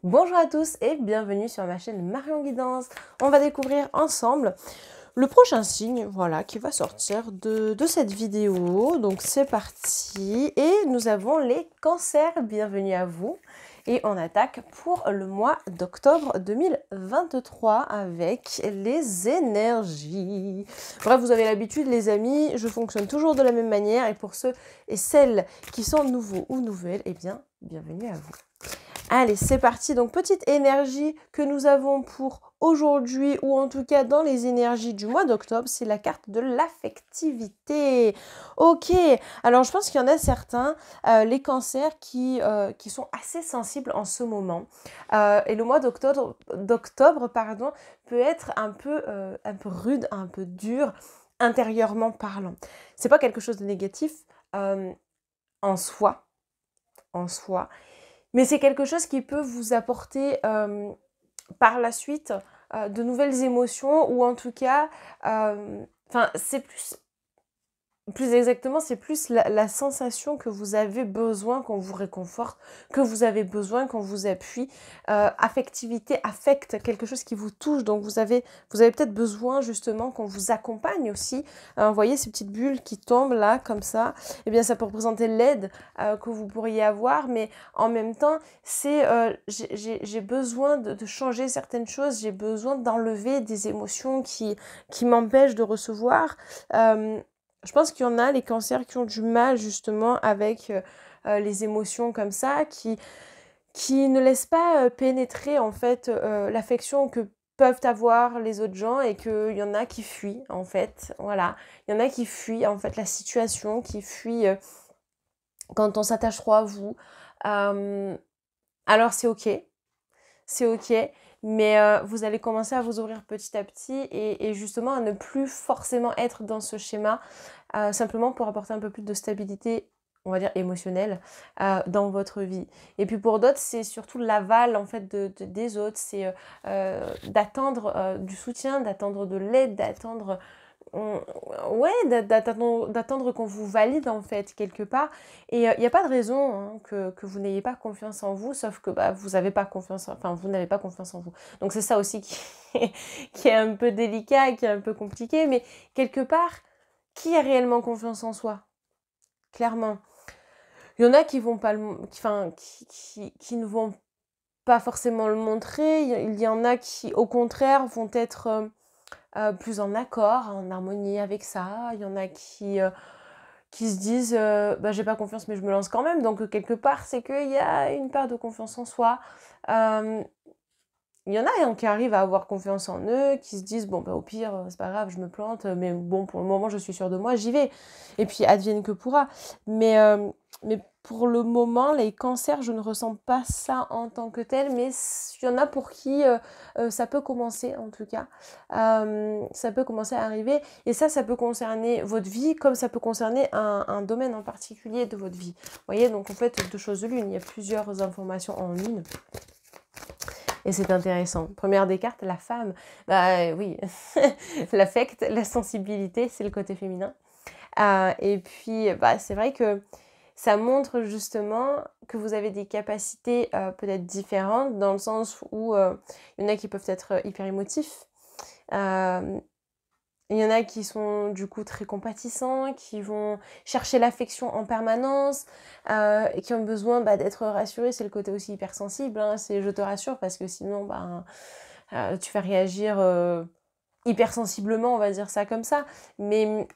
Bonjour à tous et bienvenue sur ma chaîne Marion Guidance. On va découvrir ensemble le prochain signe, voilà, qui va sortir de cette vidéo. Donc c'est parti et nous avons les cancers. Bienvenue à vous. Et on attaque pour le mois d'octobre 2023 avec les énergies. Bref, vous avez l'habitude les amis, je fonctionne toujours de la même manière et pour ceux et celles qui sont nouveaux ou nouvelles, eh bien, bienvenue à vous. Allez, c'est parti. Donc, petite énergie que nous avons pour aujourd'hui, ou en tout cas dans les énergies du mois d'octobre, c'est la carte de l'affectivité. Ok, alors je pense qu'il y en a certains, les cancers qui sont assez sensibles en ce moment. Et le mois d'octobre, pardon, peut être un peu rude, un peu dur, intérieurement parlant. C'est pas quelque chose de négatif en soi, mais c'est quelque chose qui peut vous apporter par la suite de nouvelles émotions ou en tout cas, c'est plus exactement, c'est plus la sensation que vous avez besoin qu'on vous réconforte, que vous avez besoin qu'on vous appuie. Affectivité, affect, quelque chose qui vous touche. Donc vous avez peut-être besoin justement qu'on vous accompagne aussi. Vous voyez ces petites bulles qui tombent là, comme ça. Eh bien, ça peut représenter l'aide que vous pourriez avoir. Mais en même temps, c'est j'ai besoin de changer certaines choses. J'ai besoin d'enlever des émotions qui m'empêchent de recevoir. Je pense qu'il y en a, les cancers, qui ont du mal justement avec les émotions comme ça, qui ne laissent pas pénétrer en fait l'affection que peuvent avoir les autres gens et qu'il y en a qui fuient en fait. Voilà, il y en a qui fuient en fait la situation, qui fuient quand on s'attache trop à vous. Alors c'est ok, mais vous allez commencer à vous ouvrir petit à petit et justement à ne plus forcément être dans ce schéma, simplement pour apporter un peu plus de stabilité, on va dire émotionnelle, dans votre vie. Et puis pour d'autres, c'est surtout l'aval en fait des autres, c'est d'attendre du soutien, d'attendre de l'aide, d'attendre ouais, d'attendre qu'on vous valide en fait quelque part. Et il n'y a pas de raison hein, que vous n'ayez pas confiance en vous, sauf que vous n'avez pas confiance, vous n'avez pas confiance en vous. Donc c'est ça aussi qui est un peu délicat, qui est un peu compliqué, mais quelque part, qui a réellement confiance en soi? Clairement. Il y en a qui vont pas qui ne vont pas forcément le montrer. Il y en a qui, au contraire, vont être plus en accord, en harmonie avec ça. Il y en a qui se disent j'ai pas confiance mais je me lance quand même. Donc quelque part, c'est qu'il y a une part de confiance en soi. Il y en a hein, qui arrivent à avoir confiance en eux, qui se disent bon au pire c'est pas grave, je me plante, mais bon pour le moment je suis sûre de moi, j'y vais. Et puis advienne que pourra. Mais pour le moment, les cancers, je ne ressens pas ça en tant que tel, mais il y en a pour qui ça peut commencer en tout cas. Ça peut commencer à arriver et ça peut concerner votre vie comme ça peut concerner un domaine en particulier de votre vie. Vous voyez, donc en fait deux choses de l'une, il y a plusieurs informations en une. Et c'est intéressant. Première des cartes, la femme. Oui, l'affect, la sensibilité, c'est le côté féminin. Et puis, c'est vrai que ça montre justement que vous avez des capacités peut-être différentes, dans le sens où il y en a qui peuvent être hyper émotifs. Il y en a qui sont du coup très compatissants, qui vont chercher l'affection en permanence, et qui ont besoin d'être rassurés. C'est le côté aussi hypersensible, hein. C'est je te rassure parce que sinon tu vas réagir hypersensiblement, on va dire ça comme ça. Mais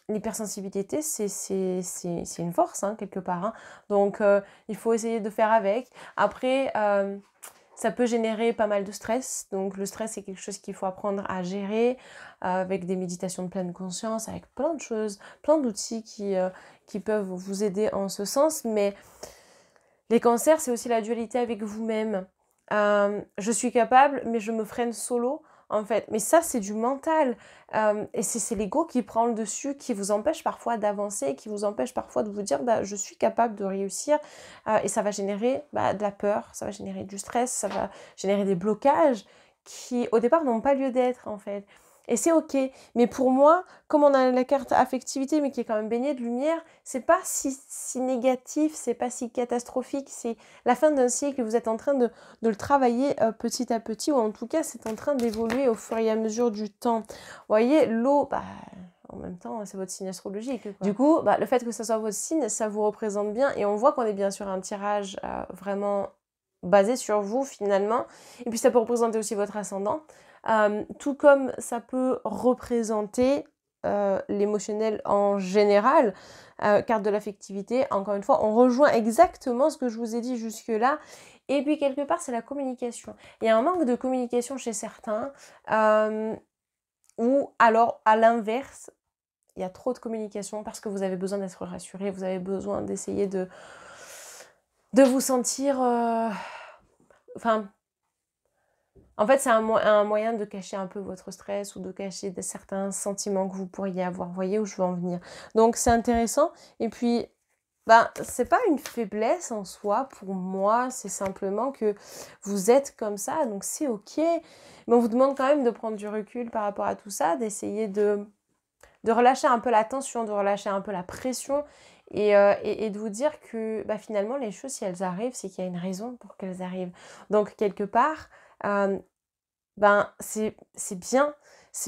l'hypersensibilité, c'est une force, hein, quelque part. Hein. Donc il faut essayer de faire avec. Après, ça peut générer pas mal de stress. Donc le stress, c'est quelque chose qu'il faut apprendre à gérer avec des méditations de pleine conscience, avec plein de choses, plein d'outils qui peuvent vous aider en ce sens. Mais les cancers, c'est aussi la dualité avec vous-même. Je suis capable, mais je me freine solo, en fait. Mais ça, c'est du mental. Et c'est l'ego qui prend le dessus, qui vous empêche parfois d'avancer, qui vous empêche parfois de vous dire je suis capable de réussir. Et ça va générer de la peur, ça va générer du stress, ça va générer des blocages qui, au départ, n'ont pas lieu d'être, en fait. Et c'est ok. Mais pour moi, comme on a la carte affectivité, mais qui est quand même baignée de lumière, c'est pas si négatif, c'est pas si catastrophique. C'est la fin d'un cycle, vous êtes en train de le travailler petit à petit, ou en tout cas, c'est en train d'évoluer au fur et à mesure du temps. Vous voyez, l'eau, bah, en même temps, c'est votre signe astrologique, quoi. Du coup, bah, le fait que ça soit votre signe, ça vous représente bien. Et on voit qu'on est bien sur un tirage vraiment basé sur vous, finalement. Et puis, ça peut représenter aussi votre ascendant. Tout comme ça peut représenter l'émotionnel en général, carte de l'affectivité, encore une fois, on rejoint exactement ce que je vous ai dit jusque-là. Et puis quelque part, c'est la communication. Il y a un manque de communication chez certains, ou alors à l'inverse, il y a trop de communication parce que vous avez besoin d'être rassuré, vous avez besoin d'essayer de vous sentir... Enfin... En fait, c'est un moyen de cacher un peu votre stress ou de cacher certains sentiments que vous pourriez avoir. Vous voyez où je veux en venir. Donc, c'est intéressant. Et puis, ben, c'est pas une faiblesse en soi pour moi. C'est simplement que vous êtes comme ça. Donc, c'est OK. Mais on vous demande quand même de prendre du recul par rapport à tout ça, d'essayer de relâcher un peu la tension, de relâcher un peu la pression et de vous dire que bah, finalement, les choses, si elles arrivent, c'est qu'il y a une raison pour qu'elles arrivent. Donc, quelque part... ben c'est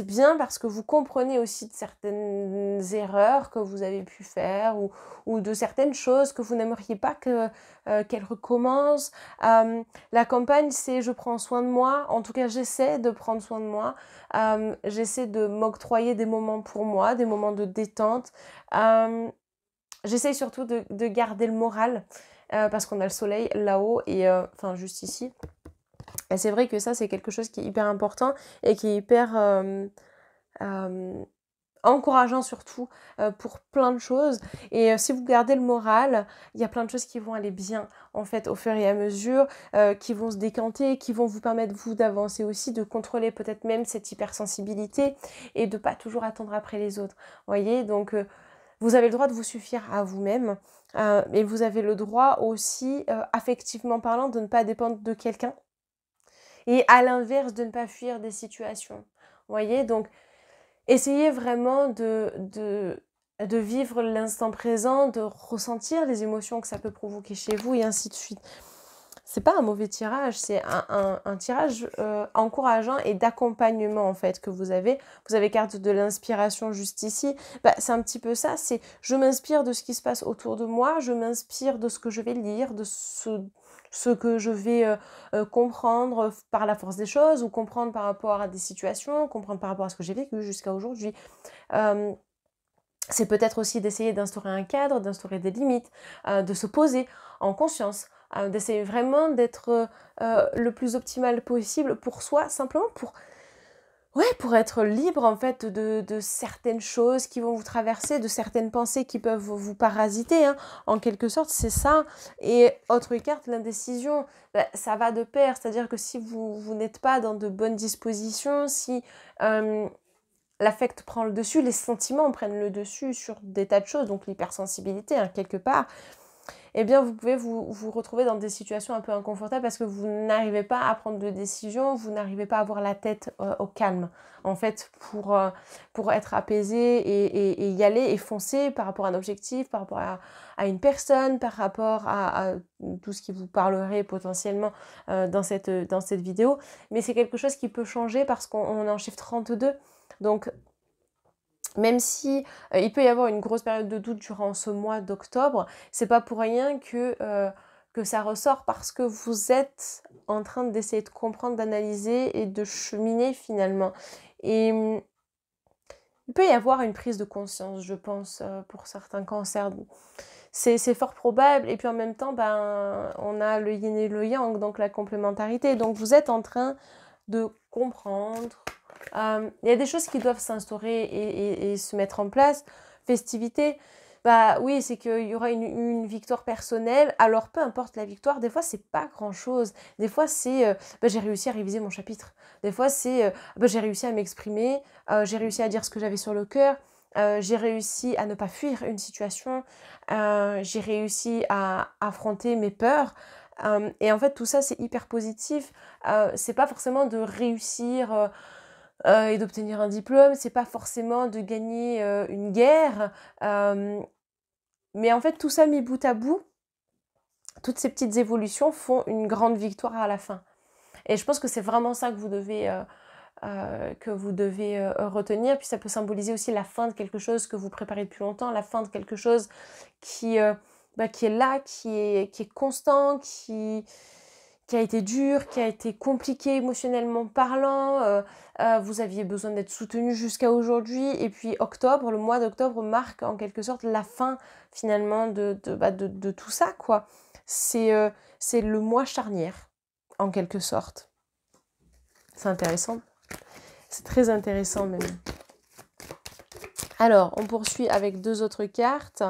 bien parce que vous comprenez aussi de certaines erreurs que vous avez pu faire ou de certaines choses que vous n'aimeriez pas qu'elles recommencent. La campagne, c'est je prends soin de moi, en tout cas j'essaie de prendre soin de moi, j'essaie de m'octroyer des moments pour moi, des moments de détente, j'essaie surtout de garder le moral parce qu'on a le soleil là-haut et enfin juste ici. Et c'est vrai que ça, c'est quelque chose qui est hyper important et qui est hyper encourageant surtout pour plein de choses. Et si vous gardez le moral, il y a plein de choses qui vont aller bien en fait au fur et à mesure, qui vont se décanter, qui vont vous permettre vous d'avancer aussi, de contrôler peut-être même cette hypersensibilité et de pas toujours attendre après les autres. Vous voyez, donc vous avez le droit de vous suffire à vous-même, mais vous avez le droit aussi, affectivement parlant, de ne pas dépendre de quelqu'un. Et à l'inverse, de ne pas fuir des situations. Vous voyez, donc essayez vraiment de vivre l'instant présent, de ressentir les émotions que ça peut provoquer chez vous et ainsi de suite. C'est pas un mauvais tirage, c'est un tirage encourageant et d'accompagnement en fait que vous avez. Vous avez carte de l'inspiration juste ici. Bah, c'est un petit peu ça, c'est je m'inspire de ce qui se passe autour de moi, je m'inspire de ce que je vais lire, de ce que je vais comprendre par la force des choses ou comprendre par rapport à des situations, comprendre par rapport à ce que j'ai vécu jusqu'à aujourd'hui. C'est peut-être aussi d'essayer d'instaurer un cadre, d'instaurer des limites, de se poser en conscience, d'essayer vraiment d'être le plus optimal possible pour soi, simplement pour être libre en fait de certaines choses qui vont vous traverser, de certaines pensées qui peuvent vous parasiter, hein. En quelque sorte, c'est ça. Et autre carte, l'indécision, bah, ça va de pair, c'est-à-dire que si vous n'êtes pas dans de bonnes dispositions, si... l'affect prend le dessus, les sentiments prennent le dessus sur des tas de choses, donc l'hypersensibilité, hein, quelque part, eh bien vous pouvez vous retrouver dans des situations un peu inconfortables parce que vous n'arrivez pas à prendre de décision, vous n'arrivez pas à avoir la tête au calme, en fait, pour être apaisé et y aller et foncer par rapport à un objectif, par rapport à une personne, par rapport à tout ce qui vous parlerait potentiellement dans cette vidéo. Mais c'est quelque chose qui peut changer parce qu'on est en chiffre 32. Donc, même si il peut y avoir une grosse période de doute durant ce mois d'octobre, c'est pas pour rien que ça ressort parce que vous êtes en train d'essayer de comprendre, d'analyser et de cheminer finalement. Et il peut y avoir une prise de conscience, je pense, pour certains cancers. C'est fort probable. Et puis en même temps, ben, on a le yin et le yang, donc la complémentarité. Donc vous êtes en train de comprendre. Il y a des choses qui doivent s'instaurer et se mettre en place. Festivité, bah oui, c'est qu'il y aura une victoire personnelle. Alors peu importe la victoire, des fois c'est pas grand chose. Des fois c'est bah, j'ai réussi à réviser mon chapitre. Des fois c'est bah, j'ai réussi à m'exprimer, j'ai réussi à dire ce que j'avais sur le cœur. J'ai réussi à ne pas fuir une situation, j'ai réussi à affronter mes peurs. Et en fait, tout ça, c'est hyper positif. C'est pas forcément de réussir et d'obtenir un diplôme, c'est pas forcément de gagner une guerre. Mais en fait, tout ça mis bout à bout, toutes ces petites évolutions font une grande victoire à la fin. Et je pense que c'est vraiment ça que vous devez retenir. Puis ça peut symboliser aussi la fin de quelque chose que vous préparez depuis longtemps, la fin de quelque chose qui est là, qui est constant, qui a été dur, qui a été compliqué émotionnellement parlant. Vous aviez besoin d'être soutenu jusqu'à aujourd'hui. Et puis octobre, le mois d'octobre marque en quelque sorte la fin finalement de tout ça, quoi. C'est le mois charnière, en quelque sorte. C'est intéressant. C'est très intéressant même. Alors, on poursuit avec 2 autres cartes.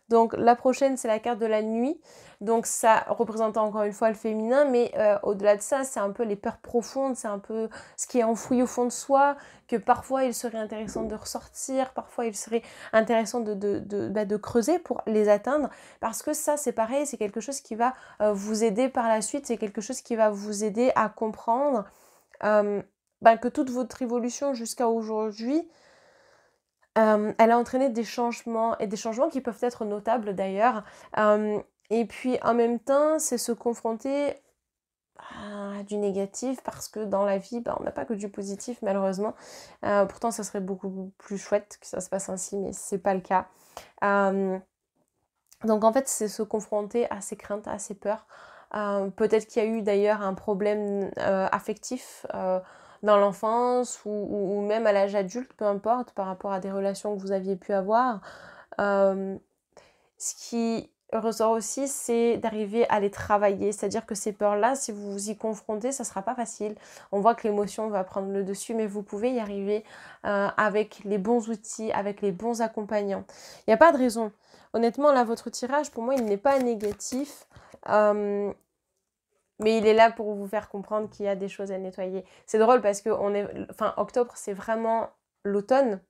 Donc, la prochaine, c'est la carte de la nuit. Donc, ça représente encore une fois le féminin, mais au-delà de ça, c'est un peu les peurs profondes, c'est un peu ce qui est enfoui au fond de soi, que parfois il serait intéressant de ressortir, parfois il serait intéressant de creuser pour les atteindre, parce que ça, c'est pareil, c'est quelque chose qui va vous aider par la suite, c'est quelque chose qui va vous aider à comprendre que toute votre évolution jusqu'à aujourd'hui, elle a entraîné des changements, et des changements qui peuvent être notables d'ailleurs. Et puis en même temps, c'est se confronter à du négatif, parce que dans la vie, on n'a pas que du positif malheureusement. Pourtant, ça serait beaucoup plus chouette que ça se passe ainsi, mais c'est pas le cas. Donc en fait, c'est se confronter à ses craintes, à ses peurs. Peut-être qu'il y a eu d'ailleurs un problème affectif dans l'enfance ou même à l'âge adulte, peu importe, par rapport à des relations que vous aviez pu avoir. Ce qui ressort aussi, c'est d'arriver à les travailler. C'est-à-dire que ces peurs-là, si vous vous y confrontez, ça ne sera pas facile. On voit que l'émotion va prendre le dessus, mais vous pouvez y arriver avec les bons outils, avec les bons accompagnants. Il n'y a pas de raison. Honnêtement, là, votre tirage, pour moi, il n'est pas négatif. Mais il est là pour vous faire comprendre qu'il y a des choses à nettoyer. C'est drôle parce que octobre, c'est vraiment l'automne.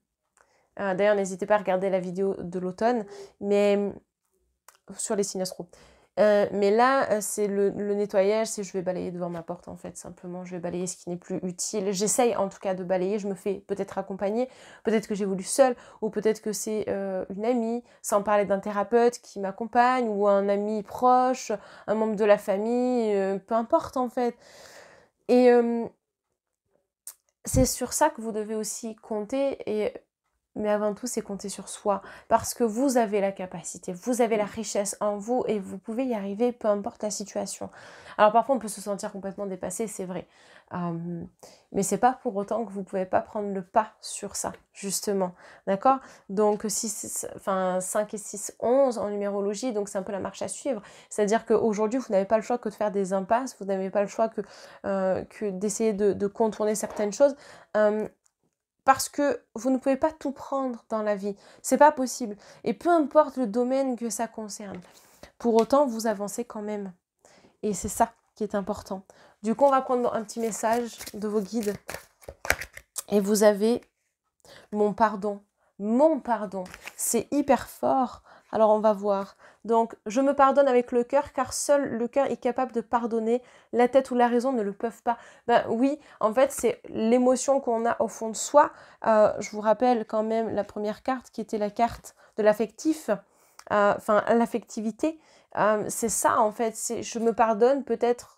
D'ailleurs, n'hésitez pas à regarder la vidéo de l'automne, mais sur les signes astro. Mais là, c'est le nettoyage, c'est je vais balayer devant ma porte en fait, simplement. Je vais balayer ce qui n'est plus utile. J'essaye en tout cas de balayer, je me fais peut-être accompagner, peut-être que j'ai voulu seule, ou peut-être que c'est une amie, sans parler d'un thérapeute qui m'accompagne, ou un ami proche, un membre de la famille, peu importe en fait. Et c'est sur ça que vous devez aussi compter, mais avant tout, c'est compter sur soi, parce que vous avez la capacité, vous avez la richesse en vous et vous pouvez y arriver, peu importe la situation. Alors parfois, on peut se sentir complètement dépassé, c'est vrai. Mais c'est pas pour autant que vous pouvez pas prendre le pas sur ça, justement. D'accord? Donc 5 et 6, 11 en numérologie, donc c'est un peu la marche à suivre. C'est-à-dire qu'aujourd'hui, vous n'avez pas le choix que de faire des impasses, vous n'avez pas le choix que d'essayer de contourner certaines choses. Parce que vous ne pouvez pas tout prendre dans la vie. C'est pas possible. Et peu importe le domaine que ça concerne. Pour autant, vous avancez quand même. Et c'est ça qui est important. Du coup, on va prendre un petit message de vos guides. Et vous avez mon pardon. Mon pardon. C'est hyper fort. Alors, on va voir. Donc, je me pardonne avec le cœur, car seul le cœur est capable de pardonner. La tête ou la raison ne le peuvent pas. Oui, en fait, c'est l'émotion qu'on a au fond de soi. Je vous rappelle quand même la première carte qui était la carte de l'affectif. L'affectivité. C'est ça, en fait. Je me pardonne peut-être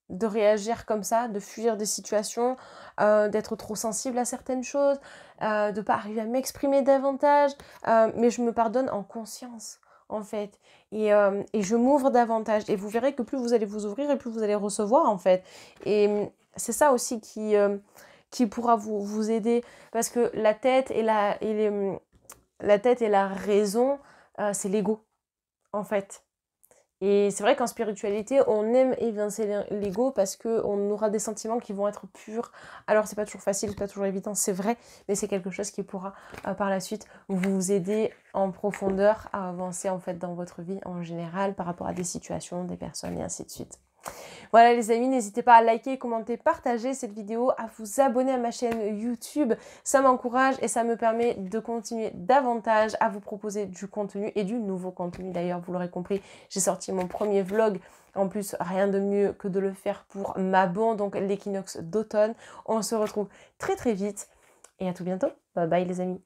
de réagir comme ça, de fuir des situations, d'être trop sensible à certaines choses, de ne pas arriver à m'exprimer davantage, mais je me pardonne en conscience en fait, et je m'ouvre davantage, et vous verrez que plus vous allez vous ouvrir et plus vous allez recevoir en fait, et c'est ça aussi qui pourra vous aider, parce que la tête et la raison, c'est l'ego en fait. Et c'est vrai qu'en spiritualité, on aime évincer l'ego parce qu'on aura des sentiments qui vont être purs. Alors, c'est pas toujours facile, c'est pas toujours évident, c'est vrai, mais c'est quelque chose qui pourra par la suite vous aider en profondeur à avancer en fait dans votre vie en général par rapport à des situations, des personnes et ainsi de suite. Voilà les amis, n'hésitez pas à liker, commenter, partager cette vidéo, à vous abonner à ma chaîne YouTube. Ça m'encourage et ça me permet de continuer davantage à vous proposer du contenu et du nouveau contenu. D'ailleurs, vous l'aurez compris, j'ai sorti mon premier vlog. En plus, rien de mieux que de le faire pour Mabon, donc l'équinoxe d'automne. On se retrouve très très vite et à tout bientôt. Bye bye les amis.